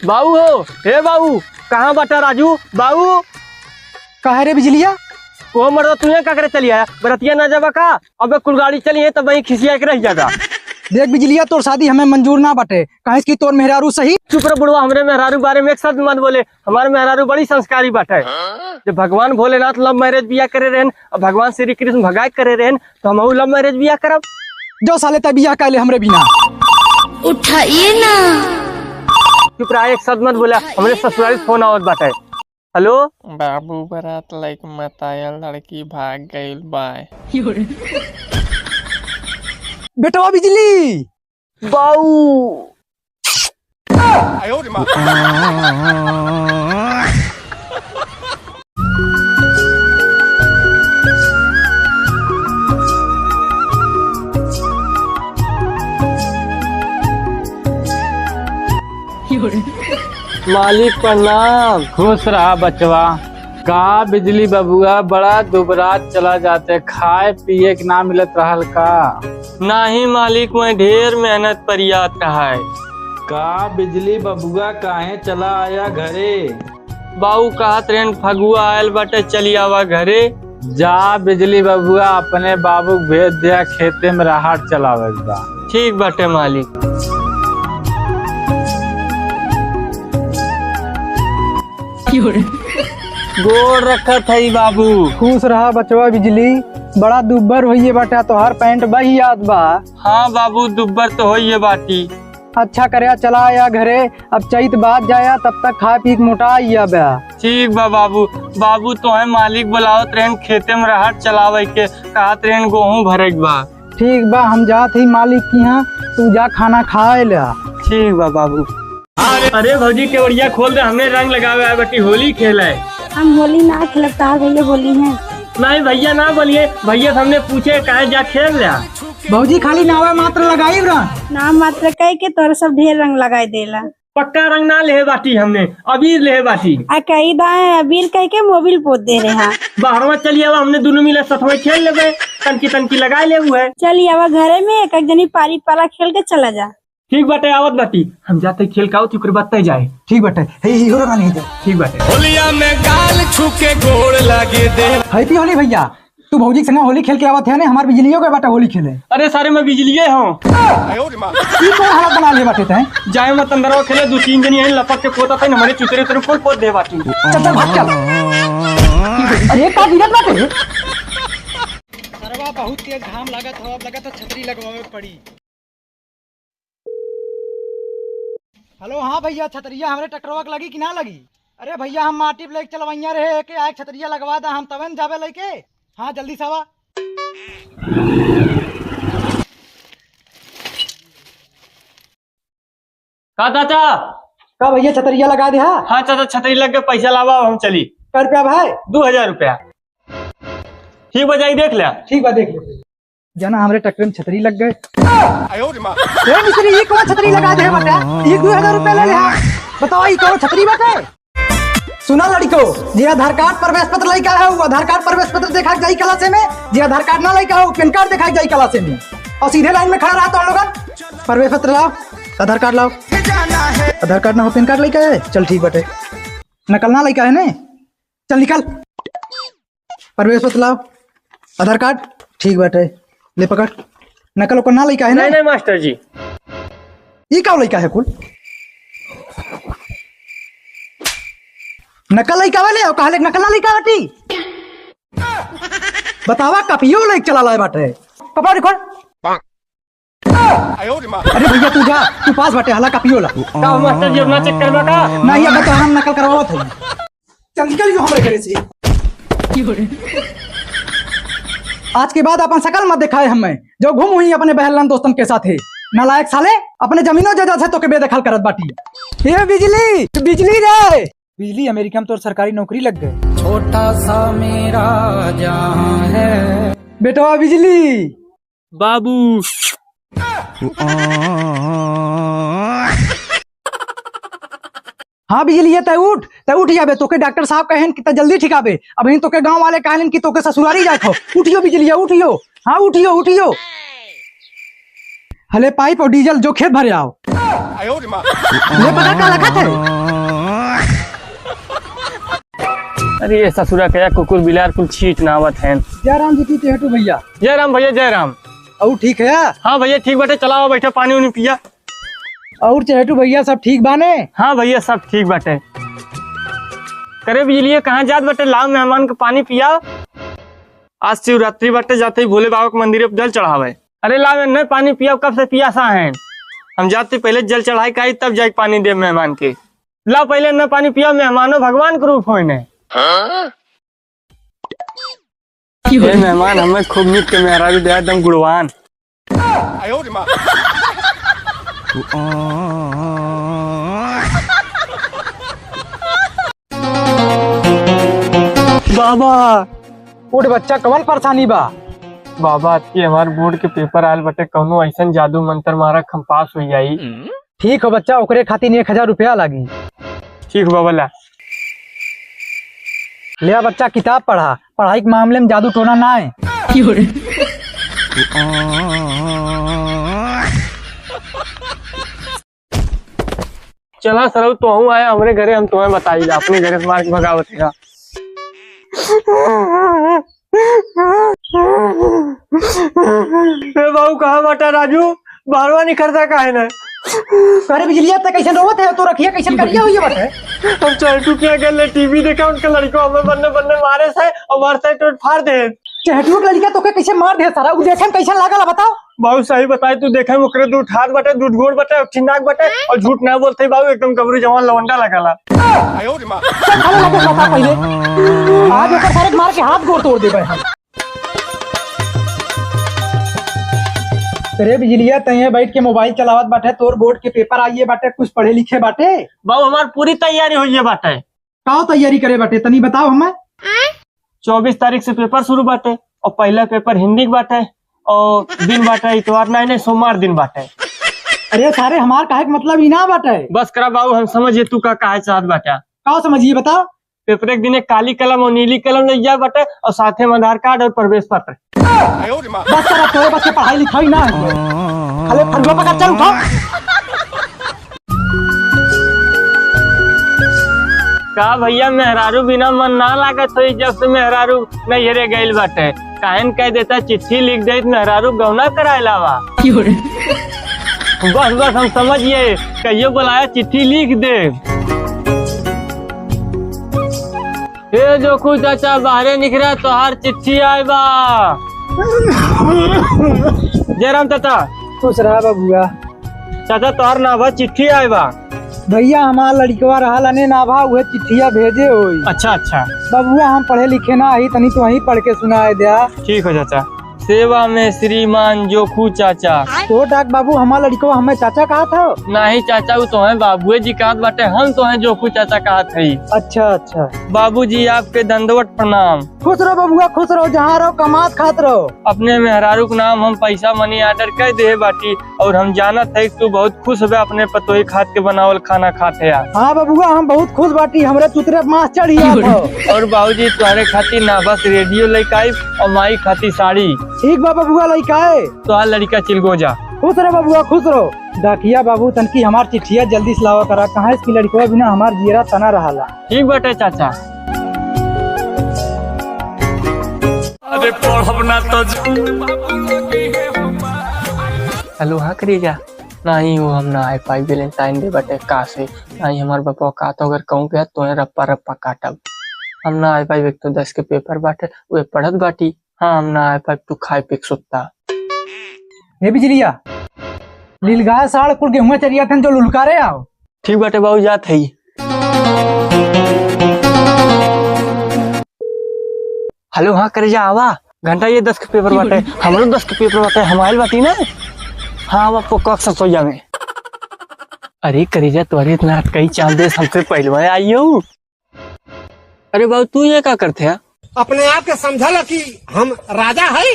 बाबू हो, हे बाबू कहाँ बटा राजू बाबू? कहा रे बिजलिया? वो मर्द तुझे का करे चली आया बरतिया ना जब का अब कुल गाड़ी चली है तब वही खिसिया के रह जाएगा। देख बिजलिया, तोर शादी हमें मंजूर ना बटे, कहे की तोर मेहरारू सही। चुप रह बुढ़वा, हमरे मेहरारू बारे में एक शब्द मत बोले। हमारे मेहरारू बड़ी संस्कारी बाटे। जब भगवान भोलेनाथ लव मैरिज बिया करे रहन और भगवान श्री कृष्ण भगाए करे रहन तो हम लव मैरिज बिया करब। जो साले तब बिया कहले हमरे बिना। उठाइए ना। चुप रहा, एक शब्द मत बोला। हमरे ससुराल फोन आवत बाटे। हेलो बाबू बरात लाइक मत आया, लड़की भाग गई बाय। बेटवा बिजली बाऊ मालिक प्रणाम। खुश रहा बचवा। का बिजली बबुआ बड़ा दुबरात चला जाते, खाए पिए के ना मिलत रहल का? नहीं मालिक, मैं ढेर मेहनत पर याद रहा है। का बिजली बबुआ काहे चला आया घरे? बाऊ कहा ट्रेन फगुआ आयल बाटे, चली आवा घरे। जा बिजली बबुआ, अपने बाबू भेज दिया खेते में राहत चलावे बा। ठीक बाटे मालिक। गोर रखत है बाबू। खुश रहा बचवा बिजली, बड़ा दुब्बर होइए बाटा, तोहार पैंट बही याद बा। हाँ बाबू, दुब्बर तो होइए बाटी। अच्छा करे चला आया घरे, अब चैत बाद जाया तब तक खा पी के मोटा आइया बा। ठीक बा बाबू। बाबू तो है मालिक बुलाओ ट्रेन खेते में राहत चलावे के, कहा ट्रेन गेहूं भरे बा। ठीक बा, हम जात ही मालिक की यहाँ, तू जा खाना खाए ला। ठीक बा बाबू। अरे भौजी केवड़िया खोल दे, हमने रंग लगावे आए बटी, होली खेला है। हम होली ना खेलता है भैया, होली है। नहीं भैया ना बोलिए, भैया हमने पूछे कहे जा खेल लिया। भौजी खाली नावे मात्र लगाई नाम मात्र कह के तोर सब ढेर रंग लगाई देला। पक्का रंग ना ले बाटी, हमने अबीर ले बाटी। कही दाए अबीर कह के मोबिल पोत दे रहे हैं। बाहर में चलिए, हमने दोनों मिले सतवें खेल लेवे, तनकी लगाए ले हुए। चलिए अब घरे में एक एक जनी पारी पाला खेल के चला जा। ठीक बाटे, आवत बाटी। हम जाते खेल का तो बताते जाए। ठीक बाटे, हो रहा नहीं ठीक बाटे। होलिया में गाल छुके गोड़ लागे दे। हैप्पी होली भैया। तू भौजी के संग होली खेल के आवत है ने, हमार बिजलियों के बाटा होली खेले। अरे सारे में बिजलिए हूँ। कौन हालत बना ले बाटे तैं? जाए मत अंदर खेले, दो तीन जनी लपक के पोता था हमारे चुतरे तरफ कोई पोत दे बाटी। चल भाग चल। अरे का गिरत बाटे? सरवा बहुत तेज घाम लागत हो, अब लगा तो छतरी लगवावे पड़ी। हेलो हाँ भैया, छतरिया हमरे ट्रैक्टरवा के लगी कि ना लगी? अरे भैया हम माटी पे लेके चलवैया रहे के आए, छतरिया लगवा दा, हम तवन जावे लेके। हाँ जल्दी सावा। का चाचा? का भैया छतरिया लगा दे? हाँ चाचा, छतरी लग के पैसा लावा, हम चली। कर रुपया भाई? 2000 रुपया। ठीक बजाई देख लिया। ठीक बा देख ले। जना हमरे ट्रैक्टर में छतरी लग गए। मिस्त्री ये कौन छतरी लगा दे बता? 1-2 रुपया ले ले। बताओ ये कौन छतरी बाटे? सुना लड़को, जे आधार कार्ड प्रवेश पत्र लइका है, वो आधार कार्ड प्रवेश पत्र देखा जाई क्लासे में। जे आधार कार्ड ना लइका है, वो पैन कार्ड देखा जाई क्लासे में। और सीधे लाइन में खड़ा रहा तो लोगन। प्रवेश पत्र लाओ, आधार कार्ड लाओ। आधार कार्ड ना हो पैन कार्ड लइका है, चल ठीक बाटे। नकल ना लइका है ने, चल निकल। प्रवेश पत्र लाओ, आधार कार्ड ठीक बाटे, ले पकड़। नकल को ना लइका है ना? नहीं मास्टर जी। ये क्या लइका है कुल? नकल लइका वाले और कहले नकल ना लइका बाटी। बतावा कपियो लेके चला लाए बाटे। कपड़ा देखो। अरे भैया तू जा, तू पास बाटे, हला कपियो ला। का मास्टर जी अपना चेक करवा का? नहीं अब तो हम नकल करवावत है। चल निकल जो हमरे घरे से। आज के बाद अपन शकल मत दिखाए हमें, जो घूम हुई अपने बहलन दोस्तन के साथ है। नालायक साले, अपने जमीनों जगह से तो के बेदखल करत बाटी। ये बिजली बिजली रे बिजली, अमेरिका में तो सरकारी नौकरी लग गए। छोटा सा मेरा जहां है बेटा बिजली। बाबू हाँ बिजली, तय उठ जाबे। तोके डॉक्टर साहब कहेन कि जल्दी ठीक आबे। अब तोके गांव वाले कहन कि तोके ससुरारी जाए खो। उठियो बिजलिया, उठियो। हाँ उठियो। हले पाइप और डीजल जो खेत भरे आओ। ये पता का लगा थे। अरे ये ससुरा क्या कुकुर बिलार कुल छीट नावत है। जय राम जी की चेहटू भैया। जय राम भैया जय राम। और ठीक है? हाँ भैया ठीक बाटे, चलाओ बैठे पानी उनी पिया। और चेहटू भैया सब ठीक बाने? हाँ भैया सब ठीक बाटे। करे बिजलिए कहाँ जात बाटे, लाओ मेहमान को पानी पिया। आज शिवरात्रि बाटे, जाते ही भोले बाबा के मंदिर पे जल चढ़ावे। अरे लाओ न पानी पिया, कब से पियासा है। हम जाते पहले जल चढ़ाई का तब जाके पानी दे मेहमान के। लाओ पहले न पानी पिया, मेहमानो भगवान के रूप होने। ये मेहमान हमें खूब मीट के मेहरा भी दे एकदम गुणवान। बाबा उठ बच्चा, कवन परेशानी बा? बाबा ये हमारे बोर्ड के पेपर आयल बटे, कौनो ऐसा जादू मंत्र मारा हम पास हो जाई। ठीक हो बच्चा, ओकरे खातिर 1000 रुपया लगी। ठीक बाबा ला। ले बच्चा किताब पढ़ा, पढ़ाई के मामले में जादू टोना ना है। चला सर तो हूँ आया हमारे घरे, हम तुम्हें बताई अपने घरे से मार के भगावत है। बाबू कहाँ बाटा राजू, बारवा नहीं करता का है ना। अरे बिजलिया तक कैसे रोवत है तो रखिए कैसे करिया हुई बात है। हम चहटू क्या कर ले, टीवी देखा उनका लड़को हमें बनने बनने मारे से और मारते टूट फाड़ दे। चहटू के लड़का तो कैसे मार दे सारा, उ देखे कैसे लागल बताओ। बाबू सही बताए, तू देखे मुकरे दूध हाथ बटे, दूध गोड़ बटे, चिन्नाक बटे और झूठ ना बोलते बाबू, एकदम गबरू जवान लवंडा लगाला। चल लगे बता पहले, आज ऊपर सारे मार के हाथ गोड़ तोड़ देबे हम। तेरे बिजलिया तैये बैठ के मोबाइल चलावत बाटे, तोर बोर्ड के पेपर आइए बाटे, कुछ पढ़े लिखे बाटे? बाबू हमार पूरी तैयारी हुई है बाटे। का तैयारी करे बाटे तनी बताओ हमें। 24 तारीख से पेपर शुरू बाटे और पहला पेपर हिंदी बाटे और दिन बाटे इतवार नहीं सोमवार दिन बाटे। अरे सारे हमार काहे के मतलब ही ना बाटे। बस करा बाबू, हम समझिए तू का काहे चाहत बाटा। का समझिए बताओ। पेपर एक दिन एक काली कलम और नीली कलम ले जा बाटे और साथे में आधार कार्ड और प्रवेश पत्र। बस करा, तोरे बच्चे पढ़ाई लिखाई ना है, खाली फरुआ पकड़ चल उठो। का भैया मेहरारू बिना मन ना लागत हुई, जब से मेहरारू नहीं हेरे गईल बाटे। काहन कह देता चिट्ठी लिख दे मेहरारू गौना कराए लावा। बस बस हम समझिए, कहियो बुलाया चिट्ठी लिख दे। हे जोखू चाचा बाहरे निकला तो हर चिट्ठी आए बा। जयराम चाचा। खुश रहा बबुआ। चाचा तोहर नाभा चिट्ठी आए बा। भैया हमार लड़कवा रहा ने ना भा, उहे चिट्ठिया भेजे होई। अच्छा अच्छा बबुआ हम पढ़े लिखे ना आई, तनी तो वहीं पढ़ के सुनाए दिया। ठीक हो चाचा। सेवा में श्रीमान जोखू चाचा। तो डाक बाबू हमार लड़कवा हमें चाचा कहा था? नहीं चाचा वो तो है बाबू जी कहत बाटे, हम तो है जोखू चाचा कहत है। अच्छा अच्छा। बाबूजी आपके दंडवत प्रणाम। खुश रहो बबुआ, खुश रहो, जहाँ रहो कमात खात रहो। अपने मेहरारू के नाम हम पैसा मनी ऑर्डर कर दे बाटी और हम जानत है तू बहुत खुश है अपने पतोही खात के बनावल खाना खाते यार। हाँ बबुआ हम बहुत खुश बाटी, हमरे चुतरे मास चढ़िया था। और बाबूजी तुम्हारे खातिर ना बस रेडियो लेके आई और माई खातिर साड़ी। ठीक बा बबुआ लइका है तो हाल लड़का चिलगो जा। खुश रहो बबुआ खुश रहो। डाकिया बाबू तनकी हमार चिट्ठिया जल्दी से लावा करा, कहाँ इसकी लड़कवा बिना हमार जीरा तना रहाला। ठीक बाटे चाचा। अरे पढ़ना तो हेलो हाँ करी जा। नहीं वो हम ना आए पाई वैलेंटाइन डे बटे का से नहीं हमार बापा का तो अगर कहूँ पे तो रप्पा रप्पा काटब। हम ना आए पाई, एक तो 10 के पेपर बाटे वे पढ़त बाटी। हाँ हम ना आए पाई, तू खाए पे सुत्ता। हे बिजलिया लीलगाय साड़ कुल गेहूं चरिया थन जो लुलकारे आओ। ठीक बाटे बाबू जात है। हेलो हाँ करे जा आवा, घंटा ये 10 के पेपर बाटे, हमरो 10 के पेपर बाटे, हमारी बाटी ना। हाँ वो पोकक ससोया में। अरे करीजा तुम्हारी इतना कई चांद दे हमसे पहलवान आई हो। अरे बाबू तू ये क्या करते है? अपने आप के समझल कि हम राजा है।